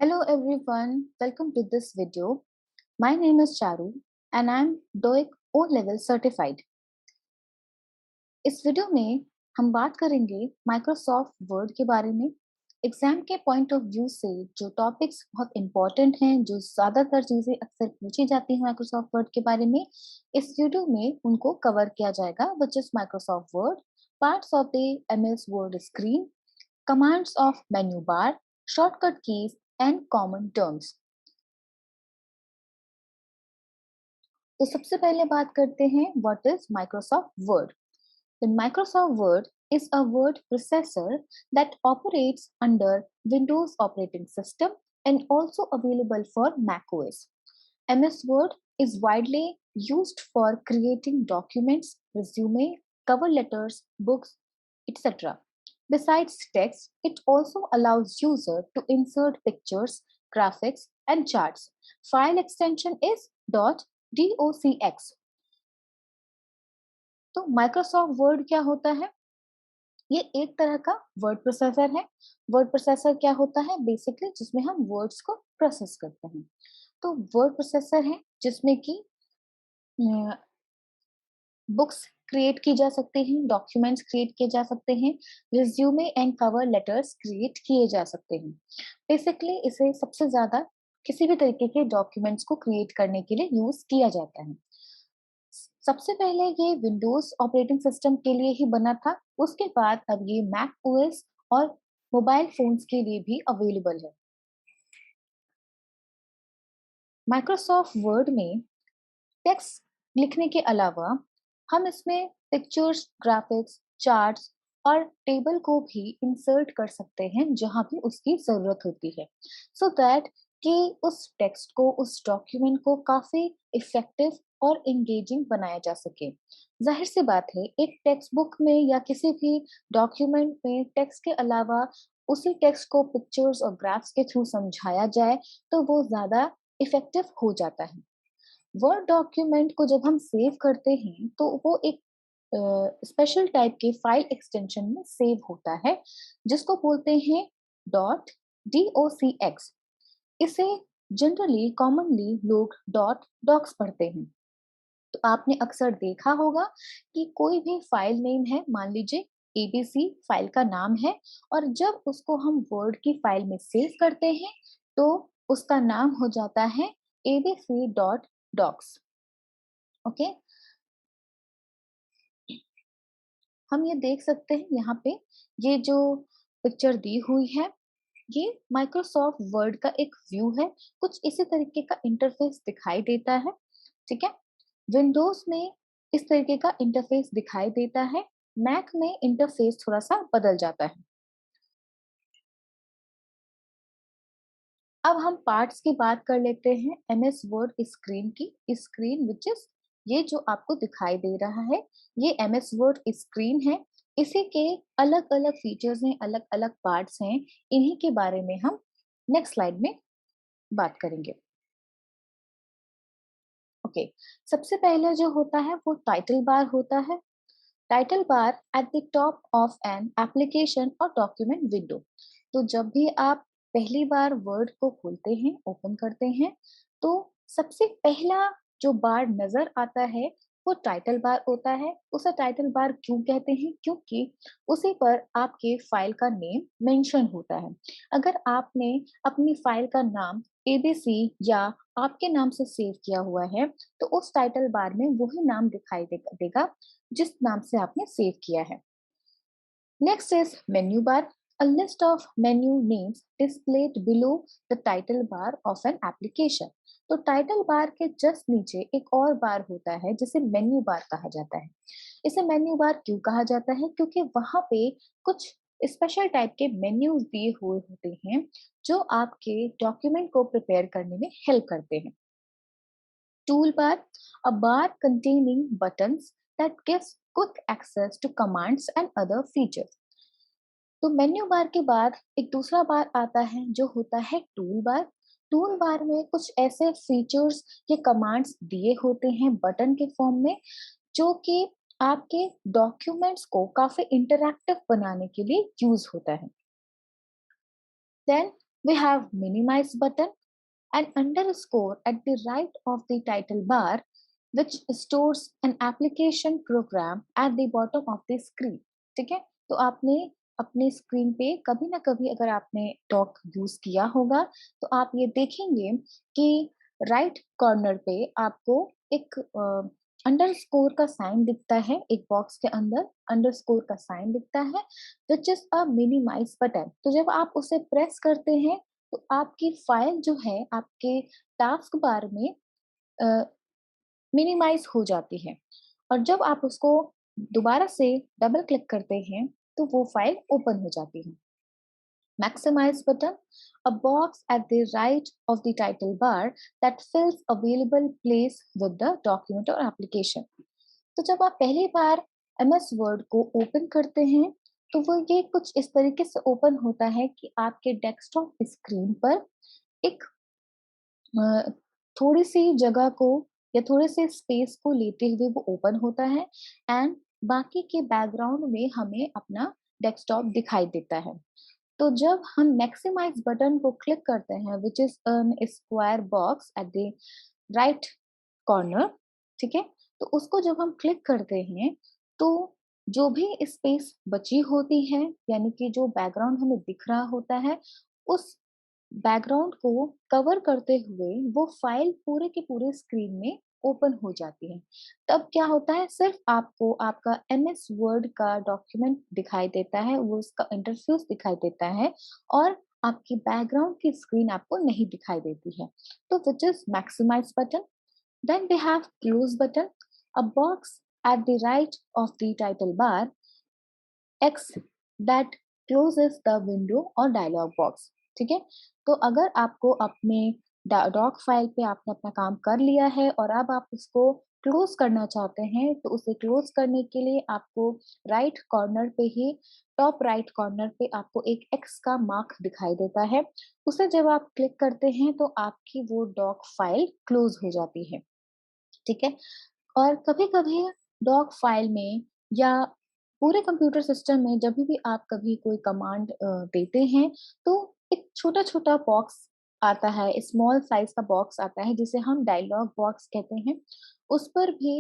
Hello everyone, welcome to this video. My name is Charu and I'm DOIC O-Level certified. इस video में हम बात करेंगे Microsoft word के बारे में। एग्जाम के पॉइंट ऑफ व्यू से जो टॉपिक्स बहुत इंपॉर्टेंट हैं, जो ज़्यादातर चीज़ें अक्सर पूछी जाती हैं माइक्रोसॉफ्ट वर्ड के बारे में, इस वीडियो में उनको कवर किया जाएगा, which is Microsoft word, parts of the MS word screen, commands of menu bar, shortcut keys and common terms. तो सबसे पहले बात करते हैं what is Microsoft word. The Microsoft word is a word processor that operates under Windows operating system and also available for macOS. MS Word is widely used for creating documents, resume, cover letters, books, etc. Besides text, it also allows user to insert pictures, graphics, and charts. File extension is .docx. तो Microsoft word क्या होता है? ये एक तरह का word processor है। Word processor क्या होता है? बेसिकली जिसमें हम वर्ड्स को प्रोसेस करते हैं। तो वर्ड प्रोसेसर है जिसमें कि बुक्स क्रिएट की जा सकती हैं, डॉक्यूमेंट्स क्रिएट किए जा सकते हैं, resume and cover letters create किए जा सकते हैं। बेसिकली इसे सबसे ज्यादा किसी भी तरीके के डॉक्यूमेंट्स को क्रिएट करने के लिए यूज किया जाता है। सबसे पहले ये विंडोज ऑपरेटिंग सिस्टम के लिए ही बना था, उसके बाद अब ये मैक ओएस और मोबाइल फोन्स के लिए भी अवेलेबल है। माइक्रोसॉफ्ट वर्ड में टेक्स्ट लिखने के अलावा हम इसमें पिक्चर्स, ग्राफिक्स, चार्ट्स और टेबल को भी इंसर्ट कर सकते हैं जहां भी उसकी जरूरत होती है, सो दैट कि उस टेक्स्ट को, उस डॉक्यूमेंट को काफी इफेक्टिव और एंगेजिंग बनाया जा सके। जाहिर सी बात है, एक टेक्स्ट बुक में या किसी भी डॉक्यूमेंट में टेक्स्ट के अलावा उसी टेक्स्ट को पिक्चर्स और ग्राफ्स के थ्रू समझाया जाए तो वो ज्यादा इफेक्टिव हो जाता है। वर्ड डॉक्यूमेंट को जब हम सेव करते हैं तो वो एक स्पेशल टाइप के फाइल एक्सटेंशन में सेव होता है जिसको बोलते हैं .docx। इसे जनरली कॉमनली लोग .docs पढ़ते हैं। तो आपने अक्सर देखा होगा कि कोई भी फाइल नेम है, मान लीजिए एबीसी फाइल का नाम है, और जब उसको हम वर्ड की फाइल में सेव करते हैं तो उसका नाम हो जाता है abc.docs। ओके, हम ये देख सकते हैं यहाँ पे, ये जो पिक्चर दी हुई है ये माइक्रोसॉफ्ट वर्ड का एक व्यू है। कुछ इसी तरीके का इंटरफेस दिखाई देता है। ठीक है, विंडोज में इस तरीके का इंटरफेस दिखाई देता है, मैक में इंटरफेस थोड़ा सा बदल जाता है। अब हम पार्ट्स की बात कर लेते हैं एमएस वर्ड स्क्रीन की। स्क्रीन विच इज ये जो आपको दिखाई दे रहा है, ये एमएस वर्ड स्क्रीन है। इसी के अलग अलग फीचर्स हैं, अलग अलग पार्ट्स हैं, इन्हीं के बारे में हम नेक्स्ट स्लाइड में बात करेंगे। ओके, सबसे पहले जो होता है वो टाइटल बार होता है। Title bar at the top of an application और डॉक्यूमेंट विंडो। तो जब भी आप पहली बार वर्ड को खोलते हैं, ओपन करते हैं, तो सबसे पहला जो बार नजर आता है वो टाइटल बार होता है। उसे टाइटल बार क्यों कहते हैं? क्योंकि उसी पर आपके फाइल का नेम मेंशन होता है। अगर आपने अपनी फाइल का नाम एबीसी या आपके नाम से सेव किया हुआ है तो उस टाइटल बार में वही नाम दिखाई देगा जिस नाम से आपने सेव किया है। Next is menu bar, a list of menu names displayed below the title bar of an application। तो टाइटल बार के जस्ट नीचे एक और बार होता है जिसे मेन्यू बार कहा जाता है। इसे मेन्यू बार क्यों कहा जाता है? क्योंकि वहां पे कुछ स्पेशल टाइप के मेन्यूज दिए हुए होते हैं जो आपके डॉक्यूमेंट को प्रिपेयर करने में हेल्प करते हैं। Toolbar, a bar containing buttons that gives quick access to commands and other features। तो मेन्यू बार के बाद एक दूसरा बार आता है जो होता है टूल बार। टूल बार में कुछ ऐसे फीचर्स या कमांड्स दिए होते हैं बटन के फॉर्म में जो कि आपके डॉक्यूमेंट्स को काफी इंटरैक्टिव बनाने के लिए यूज होता है। Then We have minimize button and underscore at the right of the title bar, which stores an application program at the bottom of the screen. ठीक है, तो आपने अपने स्क्रीन पे कभी ना कभी अगर आपने डॉक यूज किया होगा तो आप ये देखेंगे कि राइट कॉर्नर पे आपको एक अंडरस्कोर का साइन दिखता है, एक बॉक्स के अंदर अंडरस्कोर का साइन दिखता है which is a minimise button. तो जब आप उसे प्रेस करते हैं तो आपकी फाइल जो है आपके टास्क बार में मिनिमाइज हो जाती है और जब आप उसको दोबारा से डबल क्लिक करते हैं तो वो फाइल ओपन हो जाती है। Maximize button, a box at the right of the title bar that fills available place with the document or application. तो जब आप पहली बार MS वर्ड को ओपन करते हैं तो वो ये कुछ इस तरीके से ओपन होता है कि आपके डेस्कटॉप स्क्रीन पर एक अ, थोड़ी सी जगह को या थोड़े से स्पेस को लेते हुए वो ओपन होता है एंड बाकी के बैकग्राउंड में हमें अपना डेस्कटॉप दिखाई देता है। तो जब हम मैक्सिमाइज बटन को क्लिक करते हैं which is an square box at the right corner, ठीक है, तो उसको जब हम क्लिक करते हैं तो जो भी स्पेस बची होती है यानी कि जो बैकग्राउंड हमें दिख रहा होता है उस बैकग्राउंड को कवर करते हुए वो फाइल पूरे के पूरे स्क्रीन में ओपन हो जाती है। तब क्या होता है, सिर्फ आपको आपका एमएस वर्ड का डॉक्यूमेंट दिखाई देता है, वो उसका इंटरफेस दिखाई देता है और आपकी बैकग्राउंड की स्क्रीन आपको नहीं दिखाई देती है। तो which is maximise button. Then we have close button, a box at the right of the title bar X that closes the window और डायलॉग बॉक्स। ठीक है, तो अगर आपको अपने डॉक फाइल पे आपने अपना काम कर लिया है और अब आप उसको क्लोज करना चाहते हैं तो उसे क्लोज करने के लिए आपको राइट कॉर्नर पे ही टॉप राइट कॉर्नर पे आपको एक एक्स का मार्क दिखाई देता है। उसे जब आप क्लिक करते हैं तो आपकी वो डॉक फाइल क्लोज हो जाती है। ठीक है, और कभी-कभी डॉक फाइल में या पूरे कंप्यूटर सिस्टम में जब भी आप कभी कोई कमांड देते हैं, तो एक छोटा-छोटा बॉक्स आता है, स्मॉल साइज़ का बॉक्स आता है जिसे हम डायलॉग बॉक्स कहते हैं। उस पर भी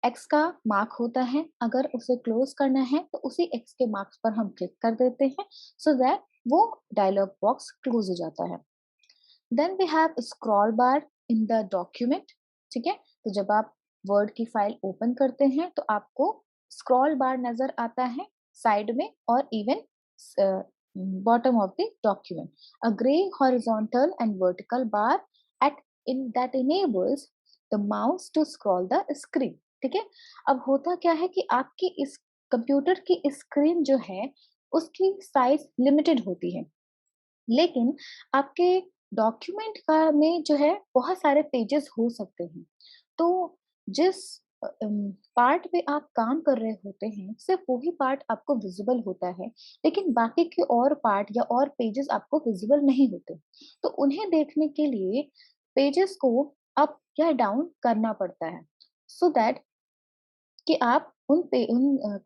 एक्स का मार्क होता है, अगर उसे क्लोज़ करना है तो उसी एक्स के मार्क्स पर हम क्लिक कर देते हैं सो दैट वो डायलॉग बॉक्स क्लोज़ हो जाता है। Then we have scroll bar in the document. ठीक है, तो जब आप वर्ड की फाइल ओपन करते हैं तो आपको स्क्रॉल बार नजर आता है साइड में और even bottom of the document, a grey horizontal and vertical bar at in that enables the mouse to scroll the screen. ठीक है, अब होता क्या है कि आपकी इस कंप्यूटर की स्क्रीन जो है उसकी साइज लिमिटेड होती है, लेकिन आपके डॉक्यूमेंट का में जो है बहुत सारे पेजेस हो सकते हैं। तो जिस पार्ट पे आप काम कर रहे होते हैं सिर्फ वही पार्ट आपको विजिबल होता है, लेकिन बाकी के और पार्ट या और पेजेस आपको विजिबल नहीं होते। तो उन्हें देखने के लिए पेजेस को अप या डाउन करना पड़ता है सो दैट कि आप उन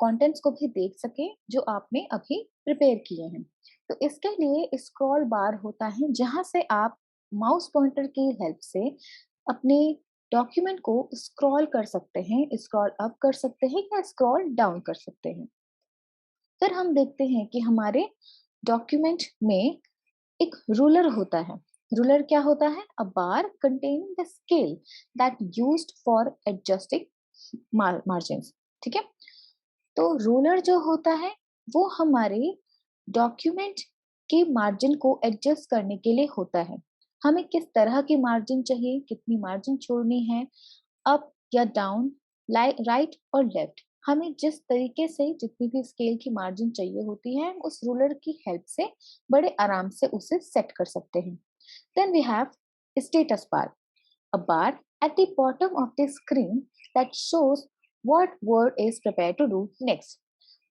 कंटेंट्स को भी देख सकें जो आपने अभी प्रिपेयर किए हैं। तो इसके लिए स्क्रॉल बार होता है जहाँ से आप माउस पॉइंटर की हेल्प से अपने डॉक्यूमेंट को स्क्रॉल कर सकते हैं, स्क्रॉल अप कर सकते हैं या स्क्रॉल डाउन कर सकते हैं। फिर हम देखते हैं कि हमारे डॉक्यूमेंट में एक रूलर होता है। रूलर क्या होता है? A bar containing the scale that used for adjusting margins. ठीक है, तो रूलर जो होता है वो हमारे डॉक्यूमेंट के मार्जिन को एडजस्ट करने के लिए होता है। हमें किस तरह की मार्जिन चाहिए, कितनी मार्जिन छोड़नी है, अप या डाउन, राइट और लेफ्ट, हमें जिस तरीके से जितनी भी स्केल की मार्जिन चाहिए होती है हम उस रूलर की हेल्प से बड़े आराम से उसे सेट कर सकते हैं। Then we have status bar, a bar at the bottom of the screen that shows what word is prepared to do next।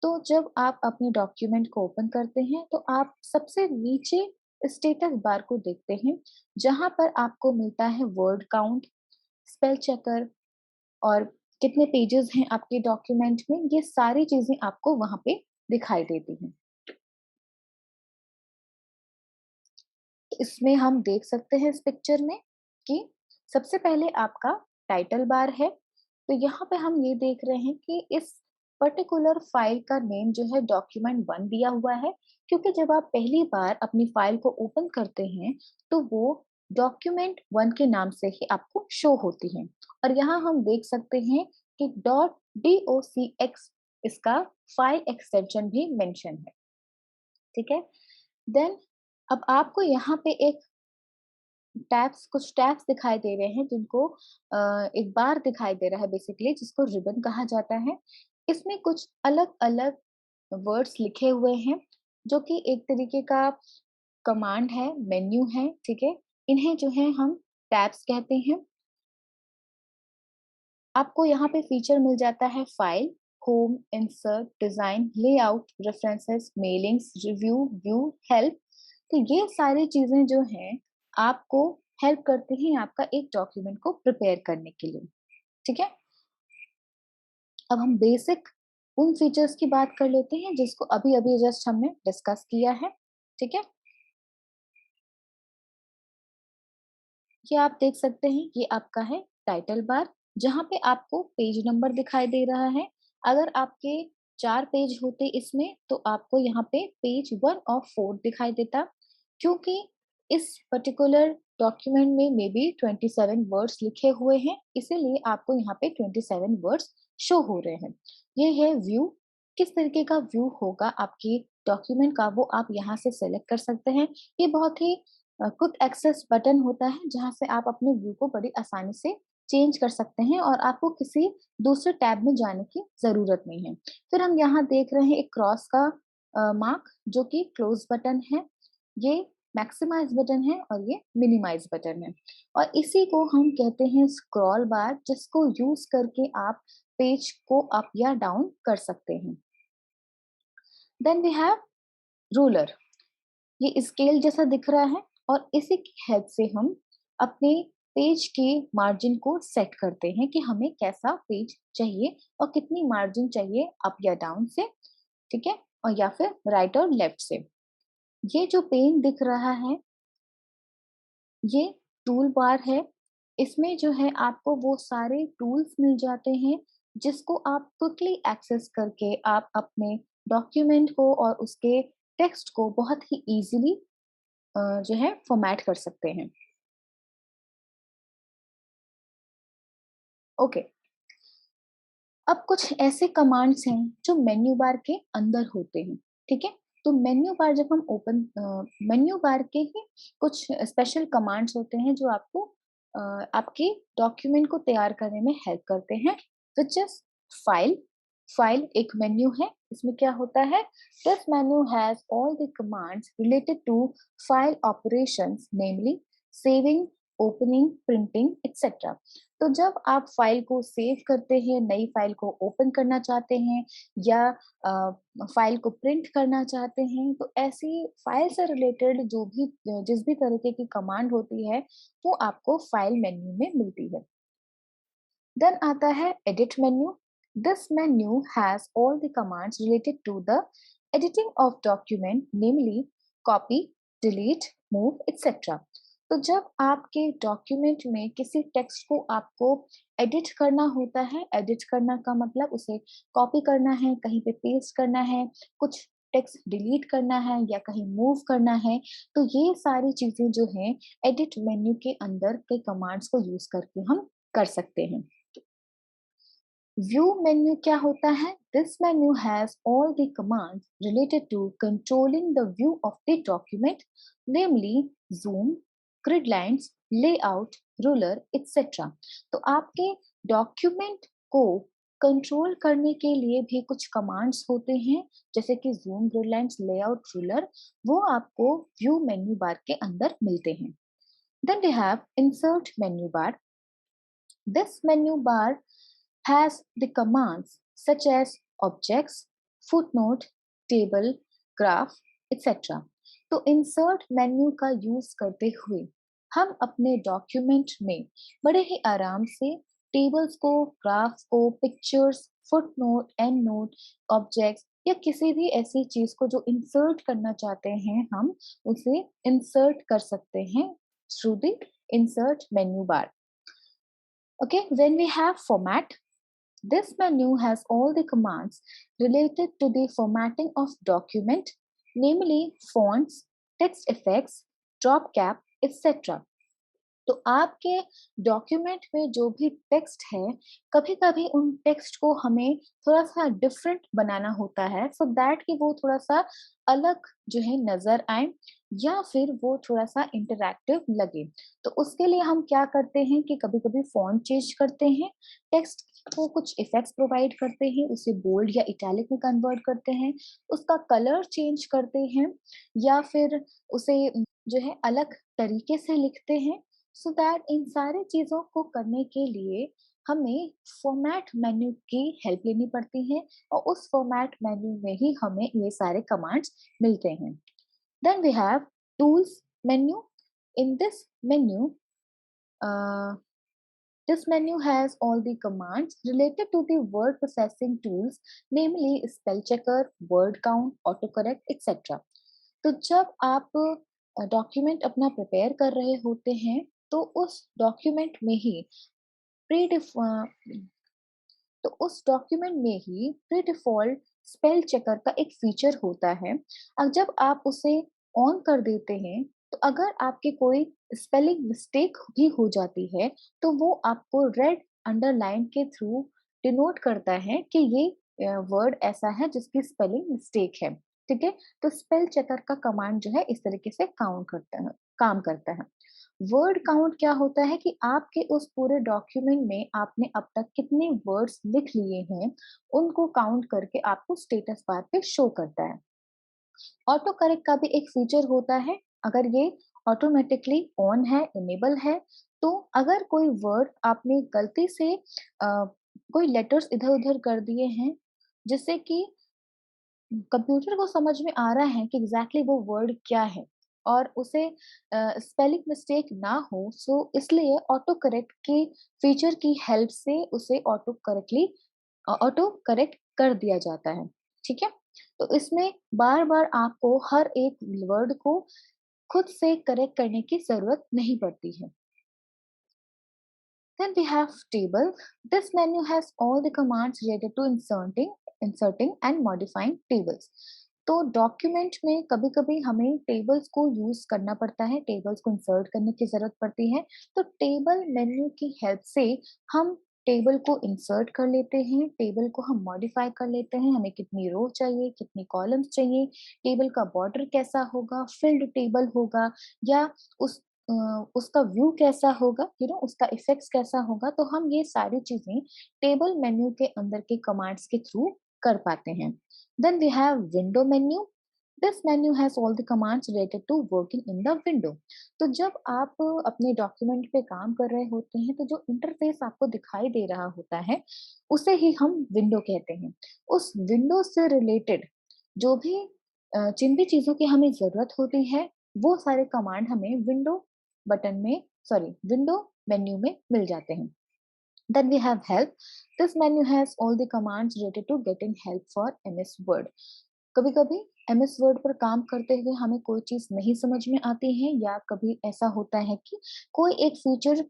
तो जब आप अपने डॉक्यूमेंट को ओपन करते हैं तो आप सबसे नीचे स्टेटस बार को देखते हैं जहां पर आपको मिलता है वर्ड काउंट, स्पेल चेकर और कितने पेजेस हैं आपके डॉक्यूमेंट में, ये सारी चीजें आपको वहां पे दिखाई देती हैं। इसमें हम देख सकते हैं इस पिक्चर में कि सबसे पहले आपका टाइटल बार है। तो यहाँ पे हम ये देख रहे हैं कि इस पर्टिकुलर फाइल का नेम जो है डॉक्यूमेंट 1 दिया हुआ है, क्योंकि जब आप पहली बार अपनी फाइल को ओपन करते हैं तो वो डॉक्यूमेंट 1 के नाम से ही आपको शो होती है। और यहाँ हम देख सकते हैं कि .docx इसका फाइल एक्सटेंशन भी मेंशन है। ठीक है। देन अब आपको यहाँ पे कुछ टैब्स दिखाई दे रहे हैं जिनको एक बार दिखाई दे रहा है बेसिकली, जिसको रिबन कहा जाता है। इसमें कुछ अलग-अलग वर्ड्स लिखे हुए हैं जो कि एक तरीके का कमांड है, मेन्यू है, ठीक है? इन्हें जो है हम टैब्स कहते हैं। आपको यहाँ पे फीचर मिल जाता है file, home, insert, design, layout, references, mailings, review, view, help. तो ये सारी चीजें जो हैं आपको हेल्प करती हैं आपका एक डॉक्यूमेंट को प्रिपेयर करने के लिए। ठीक है। अब हम बेसिक उन फीचर्स की बात कर लेते हैं जिसको अभी अभी जस्ट हमने डिस्कस किया है। ठीक है। ये आप देख सकते हैं, ये आपका है टाइटल बार, जहाँ पे आपको पेज नंबर दिखाई दे रहा है। अगर आपके 4 पेज होते इसमें तो आपको यहाँ पे पेज 1 ऑफ 4 दिखाई देता, क्योंकि इस पर्टिकुलर डॉक्यूमेंट में मे बी 27 वर्ड्स लिखे हुए हैं, इसीलिए आपको यहाँ पे 27 वर्ड्स शो हो रहे हैं। ये है व्यू। किस तरीके का व्यू होगा आपकी डॉक्यूमेंट का, वो आप यहाँ से सेलेक्ट कर सकते हैं। ये बहुत ही क्विक एक्सेस बटन होता है जहाँ से आप अपने व्यू को बड़ी आसानी से चेंज कर सकते हैं और आपको किसी दूसरे टैब में जाने की जरूरत नहीं है। फिर हम यहाँ देख रहे हैं एक क्रॉस का मार्क जो कि क्लोज बटन है। ये मैक्सिमाइज बटन है और ये मिनिमाइज बटन है। और इसी को हम कहते हैं स्क्रॉल बार, जिसको यूज करके आप पेज को अप या डाउन कर सकते हैं। Then we have ruler. ये स्केल जैसा दिख रहा है और इसी की हेल्प से हम अपने पेज के मार्जिन को सेट करते हैं कि हमें कैसा पेज चाहिए और कितनी मार्जिन चाहिए अप या डाउन से। ठीक है। और या फिर राइट और लेफ्ट से। ये जो पेन दिख रहा है, ये टूल बार है। इसमें जो है आपको वो सारे टूल्स मिल जाते हैं जिसको आप क्विकली एक्सेस करके आप अपने डॉक्यूमेंट को और उसके टेक्स्ट को बहुत ही इजीली जो है फॉर्मेट कर सकते हैं। ओके। अब कुछ ऐसे कमांड्स हैं जो मेन्यू बार के अंदर होते हैं। ठीक है। तो मेन्यू बार जब हम ओपन मेन्यू बार के ही कुछ स्पेशल कमांड्स होते हैं जो आपको आपके डॉक्यूमेंट को तैयार करने में हेल्प करते हैं, विच इज फाइल। फाइल एक मेन्यू है। इसमें क्या होता है, this menu has all the commands related to file operations, namely saving, opening, printing etcetera. तो जब आप फाइल को सेव करते हैं, नई फाइल को ओपन करना चाहते हैं या फाइल को प्रिंट करना चाहते हैं, तो ऐसी फाइल से रिलेटेड जो भी जिस भी तरीके की कमांड होती है वो आपको फाइल मेन्यू में मिलती है। देन आता है edit menu. This menu has all the commands related to the editing of document, namely copy, delete, move etcetera. तो जब आपके डॉक्यूमेंट में किसी टेक्स्ट को आपको एडिट करना होता है, एडिट करना का मतलब उसे कॉपी करना है, कहीं पे पेस्ट करना है, कुछ टेक्स्ट डिलीट करना है या कहीं मूव करना है, तो ये सारी चीजें जो हैं एडिट मेन्यू के अंदर के कमांड्स को यूज करके हम कर सकते हैं। व्यू मेन्यू क्या होता है, this menu has all the commands related to controlling the view of the document, namely zoom, grid lines, layout, ruler etcetera. तो आपके डॉक्यूमेंट को कंट्रोल करने के लिए भी कुछ कमांड्स होते हैं, जैसे कि zoom, grid lines, layout, ruler. वो आपको व्यू मेन्यू बार के अंदर मिलते हैं। Then we have insert menu bar. This menu bar has the commands such as objects, footnote, table, graph, etc. तो इंसर्ट मेन्यू का यूज करते हुए हम अपने डॉक्यूमेंट में बड़े ही आराम से टेबल्स को, ग्राफ्स को, pictures, footnote, and note, objects या किसी भी ऐसी चीज को जो इंसर्ट करना चाहते हैं हम उसे इंसर्ट कर सकते हैं through the insert menu bar. Okay, when we have format, this menu has all the commands related to the formatting of document, namely fonts, text effects, drop cap, etc. तो आपके डॉक्यूमेंट में जो भी text है, कभी कभी उन text को हमें थोड़ा सा डिफरेंट बनाना होता है सो दैट कि वो थोड़ा सा अलग जो है नजर आए या फिर वो थोड़ा सा इंटरैक्टिव लगे. तो उसके लिए हम क्या करते हैं कि कभी कभी फॉन्ट चेंज करते हैं, टेक्स्ट को कुछ इफेक्ट्स प्रोवाइड करते हैं, उसे बोल्ड या इटैलिक में कन्वर्ट करते हैं, उसका कलर चेंज करते हैं या फिर उसे जो है अलग तरीके से लिखते हैं. सो दैट इन सारी चीजों को करने के लिए हमें फॉर्मेट मेन्यू की हेल्प लेनी पड़ती है और उस फॉर्मेट मेन्यू में ही हमें ये सारे कमांड्स मिलते हैं. Then we have tools menu. In this menu, this menu has all the commands related to the word processing tools, namely spell checker, word count, autocorrect, etc. तो जब आप डॉक्यूमेंट अपना प्रिपेयर कर रहे होते हैं तो उस डॉक्यूमेंट में ही प्री तो उस डॉक्यूमेंट में ही प्री डिफॉल्ट स्पेल चेकर का एक फीचर होता है. अब जब आप उसे ऑन कर देते हैं तो अगर आपके कोई स्पेलिंग मिस्टेक भी हो जाती है तो वो आपको रेड अंडरलाइन के थ्रू डिनोट करता है कि ये वर्ड ऐसा है जिसकी स्पेलिंग मिस्टेक है. ठीक है, तो स्पेल चेकर का कमांड जो है इस तरीके से काम करता है. वर्ड काउंट क्या होता है कि आपके उस पूरे डॉक्यूमेंट में आपने अब तक कितने वर्ड्स लिख लिए हैं उनको काउंट करके आपको स्टेटस बार पे शो करता है. ऑटो करेक्ट का भी एक फीचर होता है. अगर ये ऑटोमेटिकली ऑन है, इनेबल है, तो अगर कोई वर्ड आपने गलती से कोई लेटर्स इधर उधर कर दिए हैं जिससे कि कंप्यूटर को समझ में आ रहा है कि एग्जैक्टली वो वर्ड क्या है और उसे स्पेलिंग मिस्टेक ना हो, सो इसलिए ऑटो करेक्ट के फीचर की हेल्प से उसे ऑटो करेक्ट कर दिया जाता है. ठीक है, तो इसमें बार बार आपको हर एक वर्ड को खुद से करेक्ट करने की जरूरत नहीं पड़ती है. Then we have table. This menu has all the commands related to inserting and modifying tables. तो डॉक्यूमेंट में कभी कभी हमें टेबल्स को यूज करना पड़ता है, टेबल्स को इंसर्ट करने की जरूरत पड़ती है. तो टेबल मेन्यू की हेल्प से हम टेबल को इंसर्ट कर लेते हैं, टेबल को हम मॉडिफाई कर लेते हैं, हमें कितनी रो चाहिए, कितनी कॉलम्स चाहिए, टेबल का बॉर्डर कैसा होगा, फिल्ड टेबल होगा या उस उसका व्यू कैसा होगा, उसका इफेक्ट्स कैसा होगा, तो हम ये सारी चीजें टेबल मेन्यू के अंदर के कमांड्स के थ्रू कर पाते हैं. Then we have window menu. This menu has all the commands related to working in the window. तो जब आप अपने डॉक्यूमेंट पे काम कर रहे होते हैं तो जो इंटरफेस आपको दिखाई दे रहा होता है उसे ही हम विंडो कहते हैं. उस विंडो से रिलेटेड जो भी जिन भी चीजों की हमें जरूरत होती है वो सारे कमांड हमें विंडो मेन्यू में मिल जाते हैं. Then we have help. This menu has all the commands related to getting help for MS Word. कभी कभी MS Word पर काम करते हुए हमें कोई चीज नहीं समझ में आती है या कभी ऐसा होता है कि कोई एक फीचर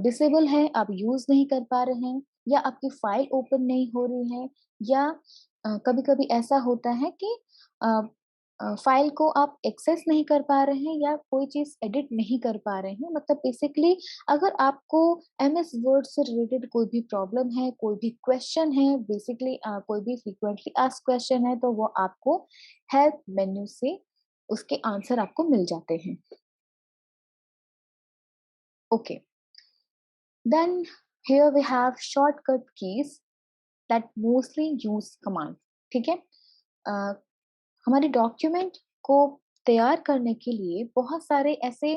डिसेबल है, आप यूज नहीं कर पा रहे हैं या आपकी फाइल ओपन नहीं हो रही है या कभी कभी ऐसा होता है कि फाइल को आप एक्सेस नहीं कर पा रहे हैं या कोई चीज एडिट नहीं कर पा रहे हैं. मतलब बेसिकली अगर आपको एमएस वर्ड से रिलेटेड कोई भी प्रॉब्लम है, कोई भी क्वेश्चन है, बेसिकली कोई भी फ्रीक्वेंटली आस्क्ड क्वेश्चन है तो वो आपको हेल्प मेन्यू से उसके आंसर आपको मिल जाते हैं. Okay, then here we have shortcut keys that mostly use command. ठीक है, हमारे डॉक्यूमेंट को तैयार करने के लिए बहुत सारे ऐसे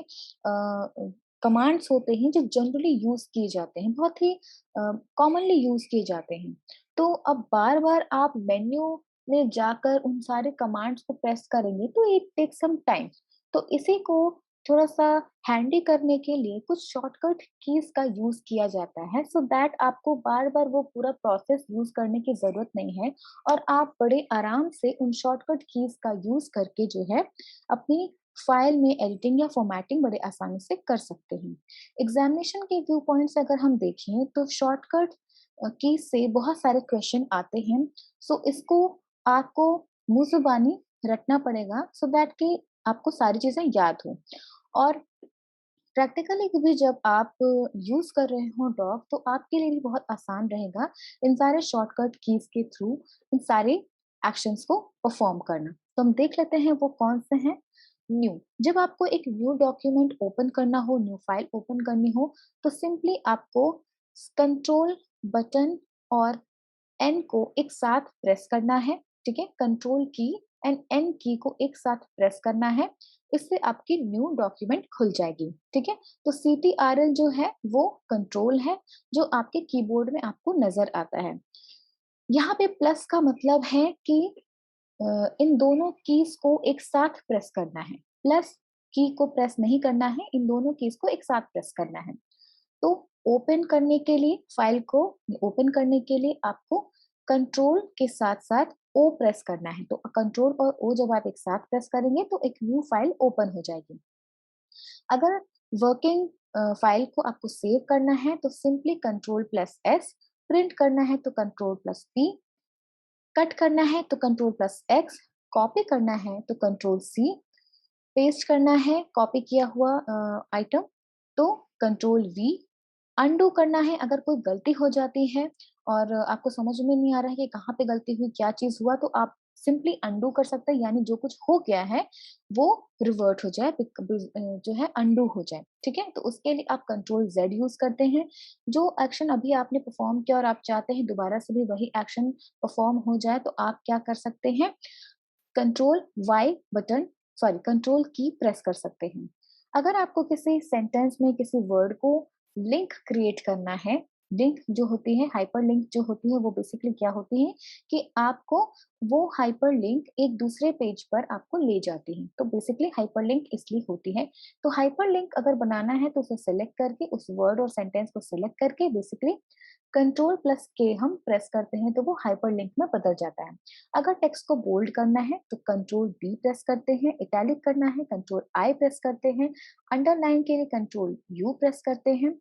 कमांड्स होते हैं जो जनरली यूज किए जाते हैं, बहुत ही कॉमनली यूज किए जाते हैं. तो अब बार बार आप मेन्यू में जाकर उन सारे कमांड्स को प्रेस करेंगे तो इट टेक सम टाइम. तो इसी को थोड़ा सा हैंडी करने के लिए कुछ शॉर्टकट कीज का यूज किया जाता है, सो दैट आपको बार बार वो पूरा प्रोसेस यूज करने की जरूरत नहीं है और आप बड़े आराम से उन शॉर्टकट कीज का यूज करके जो है अपनी फाइल में एडिटिंग या फॉर्मेटिंग बड़े आसानी से कर सकते हैं। एग्जामिनेशन के व्यू पॉइंट से अगर हम देखें तो शॉर्टकट कीज से बहुत सारे क्वेश्चन आते हैं, सो इसको आपको मुंह जुबानी रटना पड़ेगा सो दैट कि आपको सारी चीजें याद हो। और प्रैक्टिकली भी जब आप यूज कर रहे हो डॉग तो आपके लिए भी बहुत आसान रहेगा इन सारे शॉर्टकट कीज के थ्रू इन सारे एक्शंस को परफॉर्म करना। तो हम देख लेते हैं वो कौन से हैं। न्यू, जब आपको एक न्यू डॉक्यूमेंट ओपन करना हो, न्यू फाइल ओपन करनी हो, तो सिंपली आपको कंट्रोल बटन और एन को एक साथ प्रेस करना है। ठीक है, कंट्रोल की एंड एन की को एक साथ प्रेस करना है, इससे आपकी न्यू डॉक्यूमेंट खुल जाएगी। ठीक है, तो CTRL जो है वो कंट्रोल है जो आपके कीबोर्ड में आपको नजर आता है। यहाँ पे प्लस का मतलब है कि इन दोनों कीज को एक साथ प्रेस करना है। प्लस की को प्रेस नहीं करना है, इन दोनों कीज को एक साथ प्रेस करना है। तो ओपन करने के लिए, फाइल को ओपन करने के लिए आपको कंट्रोल के साथ साथ ओ प्रेस करना है। तो कंट्रोल और ओ जब आप एक साथ प्रेस करेंगे तो एक न्यू फाइल ओपन हो जाएगी। अगर वर्किंग फाइल को आपको सेव करना है तो simply control plus S, print करना है तो कंट्रोल प्लस पी, कट करना है तो कंट्रोल प्लस एक्स, कॉपी करना है तो कंट्रोल सी, पेस्ट करना है कॉपी किया हुआ आइटम तो कंट्रोल वी, अंडू करना है अगर कोई गलती हो जाती है और आपको समझ में नहीं आ रहा है कि कहाँ पे गलती हुई, क्या चीज हुआ, तो आप सिंपली अंडू कर सकते हैं, यानी जो कुछ हो गया है वो रिवर्ट हो जाए, जो है अंडू हो जाए। ठीक है, तो उसके लिए आप कंट्रोल जेड यूज करते हैं। जो एक्शन अभी आपने परफॉर्म किया और आप चाहते हैं दोबारा से भी वही एक्शन परफॉर्म हो जाए, तो आप क्या कर सकते हैं, control Y button, sorry control key press कर सकते हैं। अगर आपको किसी सेंटेंस में किसी वर्ड को लिंक क्रिएट करना है, लिंक जो होती है, हाइपर लिंक जो होती है, वो बेसिकली क्या होती है कि आपको वो हाइपर लिंक एक दूसरे पेज पर आपको ले जाती है, तो बेसिकली हाइपर लिंक इसलिए होती है। तो हाइपर लिंक अगर बनाना है तो उसे सेलेक्ट करके, उस वर्ड और सेंटेंस को सेलेक्ट करके बेसिकली कंट्रोल प्लस के हम प्रेस करते हैं तो वो हाइपर लिंक में बदल जाता है। अगर टेक्स्ट को बोल्ड करना है तो कंट्रोल बी प्रेस करते हैं, इटैलिक करना है कंट्रोल आई प्रेस करते हैं, अंडरलाइन के लिए कंट्रोल यू प्रेस करते हैं।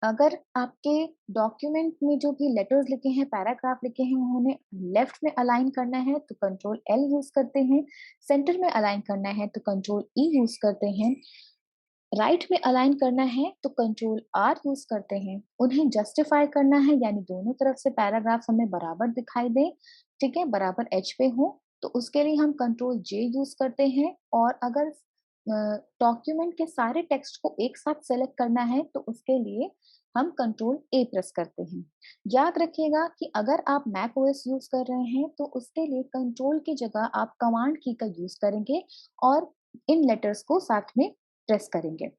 अगर आपके डॉक्यूमेंट में जो भी लेटर्स लिखे हैं, पैराग्राफ लिखे हैं, उन्हें लेफ्ट में अलाइन करना है तो कंट्रोल एल यूज करते हैं, सेंटर में अलाइन करना है तो कंट्रोल ई यूज करते हैं, राइट में अलाइन करना है तो कंट्रोल आर यूज करते हैं, उन्हें जस्टिफाई करना है यानी दोनों तरफ से पैराग्राफ हमें बराबर दिखाई दे, ठीक है, बराबर एच पे हो, तो उसके लिए हम कंट्रोल जे यूज करते हैं। और अगर डॉक्यूमेंट के सारे टेक्स्ट को एक साथ सेलेक्ट करना है तो उसके लिए हम कंट्रोल ए प्रेस करते हैं। याद रखिएगा कि अगर आप मैक ओएस यूज कर रहे हैं तो उसके लिए कंट्रोल की जगह आप कमांड की का यूज करेंगे और इन लेटर्स को साथ में प्रेस करेंगे।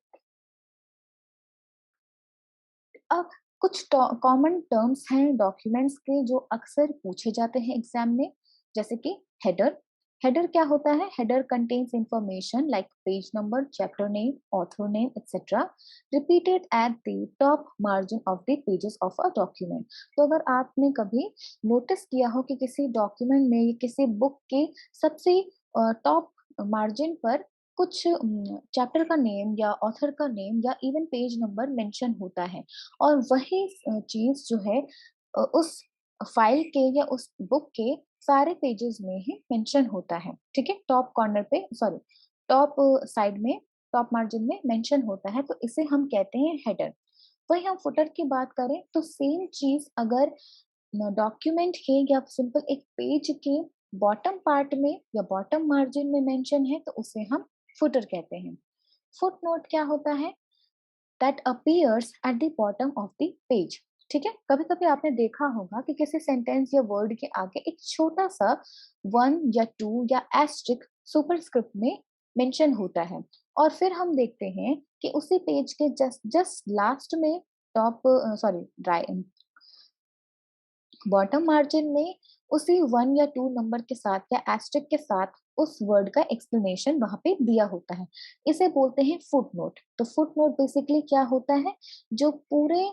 अब कुछ कॉमन टर्म्स हैं डॉक्यूमेंट्स के जो अक्सर पूछे जाते हैं एग्जाम में, जैसे कि हेडर। हेडर क्या होता है? Header contains information like page number, chapter name, author name etcetera repeated at the top margin of the pages of a document. तो अगर आपने कभी नोटिस किया हो कि किसी डॉक्यूमेंट में, किसी बुक के सबसे टॉप मार्जिन पर कुछ चैप्टर का नेम या ऑथर का नेम या इवन पेज नंबर मेंशन होता है, और वही चीज जो है उस फाइल के या उस बुक के सारे पेजेस में ही मेंशन होता है। ठीक है, टॉप कॉर्नर पे, सॉरी टॉप साइड में, टॉप मार्जिन में मेंशन होता है, तो इसे हम कहते हैं हेडर। वही हम फुटर की बात करें तो सेम चीज अगर डॉक्यूमेंट के या सिंपल एक पेज के बॉटम पार्ट में या बॉटम मार्जिन में मेंशन है तो उसे हम फुटर कहते हैं। फुट नोट क्या होता है? That appears at the bottom of the page. ठीक है, कभी कभी आपने देखा होगा कि किसी सेंटेंस या वर्ड के आगे एक छोटा सा वन या टू या एस्ट्रिक सुपरस्क्रिप्ट में मेंशन होता है, और फिर हम देखते हैं कि उसी पेज के जस्ट जस्ट लास्ट में top, sorry dry bottom margin में उसी वन या टू नंबर के साथ या एस्टेरिक के साथ उस वर्ड का एक्सप्लेनेशन वहां पे दिया होता है, इसे बोलते हैं फुट नोट। तो फुट नोट बेसिकली क्या होता है, जो पूरे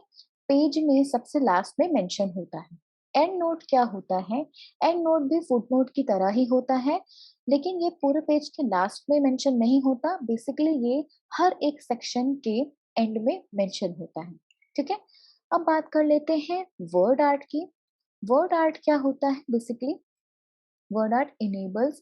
पेज में सबसे लास्ट में मेंशन होता है। एंड नोट क्या होता है, एंड नोट भी फुट नोट की तरह ही होता है, लेकिन ये पूरे पेज के लास्ट में मेंशन नहीं होता, बेसिकली ये हर एक सेक्शन के एंड में मेंशन होता है। ठीक है, अब बात कर लेते हैं वर्ड आर्ट की। वर्ड आर्ट क्या होता है basically, word art enables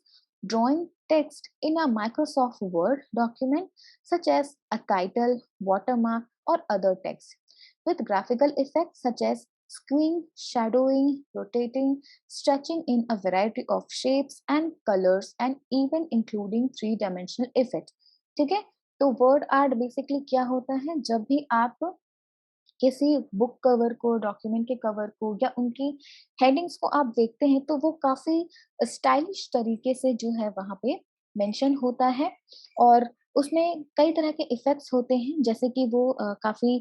drawing text in a Microsoft Word document such as a title, watermark, or other text with graphical effects such as skewing, shadowing, rotating, stretching in a variety of shapes and colors, and even including three-dimensional effects. ठीक है, तो word art basically क्या होता है, जब भी आप किसी बुक कवर को, डॉक्यूमेंट के कवर को या उनकी हेडिंग्स को आप देखते हैं, तो वो काफी स्टाइलिश तरीके से जो है वहां पे मेंशन होता है, और उसमें कई तरह के इफेक्ट्स होते हैं, जैसे कि वो काफी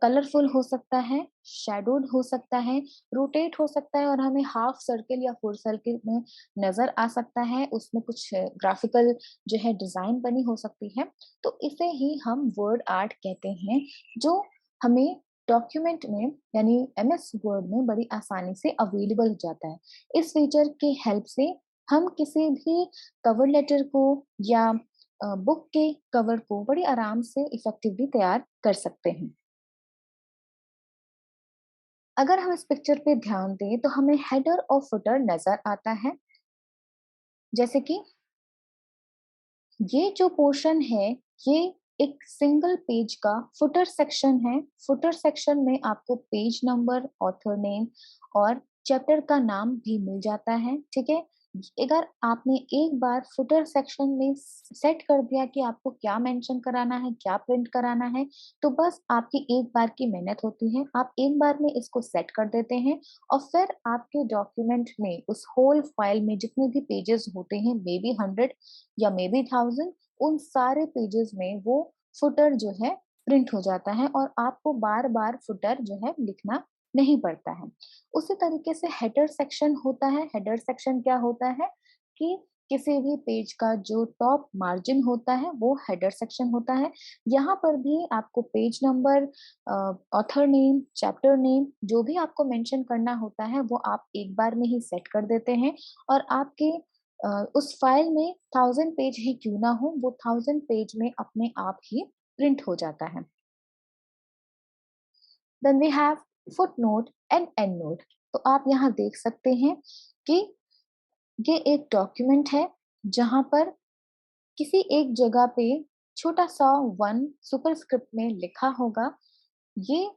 कलरफुल हो सकता है, शैडोड हो सकता है, रोटेट हो सकता है, और हमें हाफ सर्किल या फुल सर्किल में नजर आ सकता है, उसमें कुछ ग्राफिकल जो है डिजाइन बनी हो सकती है। तो इसे ही हम वर्ड आर्ट कहते हैं, जो हमें डॉक्यूमेंट में यानी एमएस वर्ड में बड़ी आसानी से अवेलेबल हो जाता है। इस फीचर की हेल्प से हम किसी भी कवर लेटर को या बुक के कवर को बड़ी आराम से इफेक्टिवली तैयार कर सकते हैं। अगर हम इस पिक्चर पे ध्यान दें तो हमें हेडर और फुटर नजर आता है, जैसे कि ये जो पोर्शन है, ये एक सिंगल पेज का फुटर सेक्शन है। फुटर सेक्शन में आपको पेज नंबर, ऑथर नेम और चैप्टर का नाम भी मिल जाता है। ठीक है, अगर आपने एक बार फुटर सेक्शन में सेट कर दिया कि आपको क्या मेंशन कराना है, क्या प्रिंट कराना है, तो बस आपकी एक बार की मेहनत होती है। आप एक बार में इसको सेट कर देते हैं, और फिर आपके डॉक्यूमेंट में, उस होल फाइल में जितने भी पेजेस होते हैं, मे बी 100 या मे बी 1000, उन सारे पेजेस में वो फुटर जो है प्रिंट हो जाता है, और आपको बार बार फुटर जो है लिखना नहीं पड़ता है। उसी तरीके से हेडर सेक्शन होता है। हेडर सेक्शन क्या होता है कि किसी भी पेज का जो टॉप मार्जिन होता है वो हेडर सेक्शन होता है। यहाँ पर भी आपको page number, author name, chapter name, जो भी आपको मेंशन करना होता है वो आप एक बार में ही सेट कर देते हैं, और आपके उस फाइल में 1000 पेज ही क्यों ना हो, वो 1000 पेज में अपने आप ही प्रिंट हो जाता है। Then we have footnote and endnote. तो आप यहाँ देख सकते हैं कि ये एक डॉक्यूमेंट है, जहां पर किसी एक जगह पे छोटा सा वन सुपरस्क्रिप्ट में लिखा होगा। ये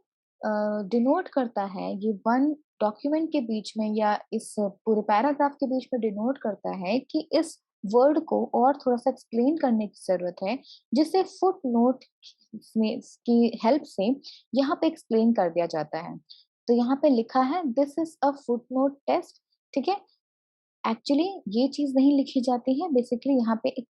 डिनोट करता है, ये वन डॉक्यूमेंट के बीच में या इस पूरे पैराग्राफ के बीच में डिनोट करता है कि इस वर्ड को और थोड़ा सा एक्सप्लेन करने की जरूरत है, जिसे फुट नोट में की हेल्प से यहाँ पे एक्सप्लेन कर दिया जाता है। तो यहाँ पे लिखा है this is a footnote test. ठीक है, एक्चुअली ये चीज नहीं लिखी जाती है, बेसिकली यहाँ पे एक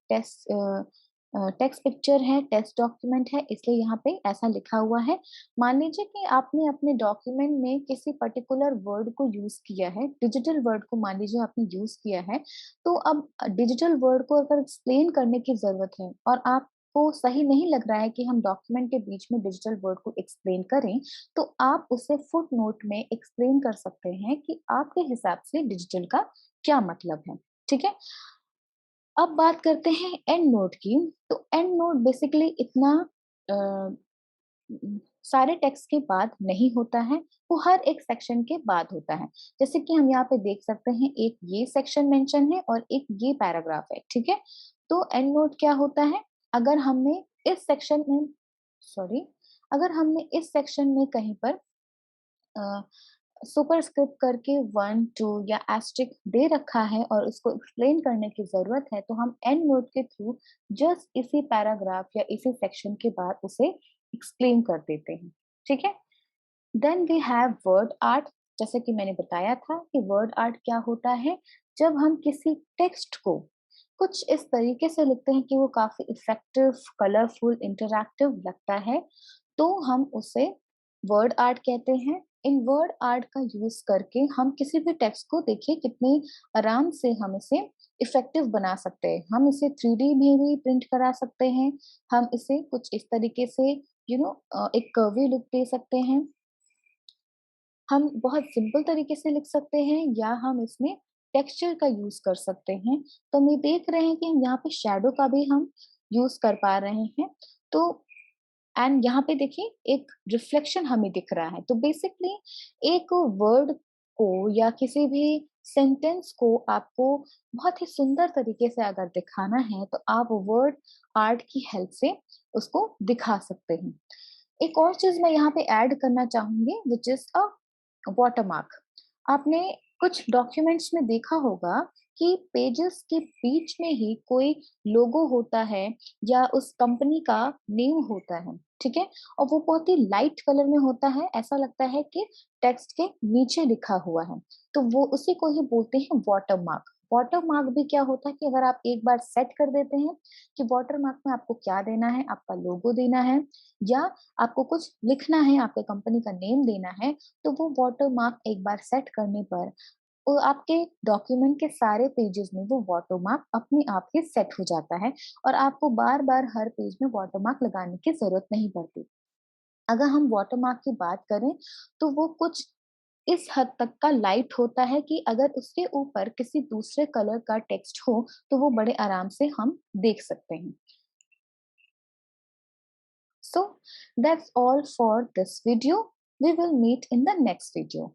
टेक्स्ट पिक्चर है, टेक्स्ट डॉक्यूमेंट है, इसलिए यहाँ पे ऐसा लिखा हुआ है। मान लीजिए कि आपने अपने डॉक्यूमेंट में किसी पर्टिकुलर वर्ड को यूज किया है, डिजिटल वर्ड को मान लीजिए आपने यूज किया है, तो अब डिजिटल वर्ड को अगर एक्सप्लेन करने की जरूरत है, और आपको सही नहीं लग रहा है कि हम डॉक्यूमेंट के बीच में डिजिटल वर्ड को एक्सप्लेन करें, तो आप उसे फुट नोट में एक्सप्लेन कर सकते हैं कि आपके हिसाब से डिजिटल का क्या मतलब है। ठीक है, अब बात करते हैं एंड नोट की। तो एंड नोट बेसिकली इतना अ, सारे टेक्स्ट के बाद नहीं होता है, वो हर एक सेक्शन के बाद होता है। जैसे कि हम यहाँ पे देख सकते हैं, एक ये सेक्शन मेंशन है और एक ये पैराग्राफ है। ठीक है, तो एंड नोट क्या होता है, अगर हमने इस सेक्शन में, सॉरी, अगर हमने इस सेक्शन में कहीं पर सुपरस्क्रिप्ट करके 1 2 या एस्टेरिक दे रखा है और उसको एक्सप्लेन करने की जरूरत है, तो हम एंड नोट के थ्रू जस्ट इसी पैराग्राफ या इसी सेक्शन के बाद उसे एक्सप्लेन कर देते हैं। ठीक है, then we have word art. जैसे कि मैंने बताया था कि वर्ड आर्ट क्या होता है, जब हम किसी टेक्स्ट को कुछ इस तरीके से लिखते हैं कि वो काफी इफेक्टिव, कलरफुल, इंटरैक्टिव लगता है, तो हम उसे वर्ड आर्ट कहते हैं। इन वर्ड आर्ट का यूज करके हम किसी भी टेक्स्ट को, देखिए कितनी आराम से हम इसे इफेक्टिव बना सकते हैं। हम इसे 3D में भी प्रिंट करा सकते हैं, हम इसे कुछ इस तरीके से एक कर्वी लुक दे सकते हैं, हम बहुत सिंपल तरीके से लिख सकते हैं, या हम इसमें टेक्सचर का यूज कर सकते हैं। तो हम ये देख रहे हैं कि हम यहाँ पे शैडो का भी हम यूज कर पा रहे हैं। तो एंड यहाँ पे देखिए एक रिफ्लेक्शन हमें दिख रहा है। तो बेसिकली एक वर्ड को या किसी भी सेंटेंस को आपको बहुत ही सुंदर तरीके से अगर दिखाना है, तो आप वर्ड आर्ट की हेल्प से उसको दिखा सकते हैं। एक और चीज मैं यहाँ पे ऐड करना चाहूंगी, विच इज अ वाटरमार्क। आपने कुछ डॉक्यूमेंट्स में देखा होगा कि पेजेस के बीच में ही कोई लोगो होता है या उस कंपनी का नेम होता है, ठीक है? और वो बहुत ही लाइट कलर में होता है, ऐसा लगता है कि टेक्स्ट के नीचे लिखा हुआ है। तो वो उसी को ही बोलते हैं वाटरमार्क। वाटरमार्क भी क्या होता है कि अगर आप एक बार सेट कर देते हैं कि वाटरमार्क में आपको क्या देना है, आपका लोगो देना है या आपको कुछ लिखना है, आपके कंपनी का नेम देना है, तो वो वाटरमार्क एक बार सेट करने पर वो आपके डॉक्यूमेंट के सारे पेजेस में वो वाटरमार्क अपने आप ही सेट हो जाता है, और आपको बार बार हर पेज में वाटरमार्क लगाने की जरूरत नहीं पड़ती। अगर हम वाटरमार्क की बात करें, तो वो कुछ इस हद तक का लाइट होता है कि अगर उसके ऊपर किसी दूसरे कलर का टेक्स्ट हो, तो वो बड़े आराम से हम देख सकते हैं। So that's all for this video. We will meet in the next video.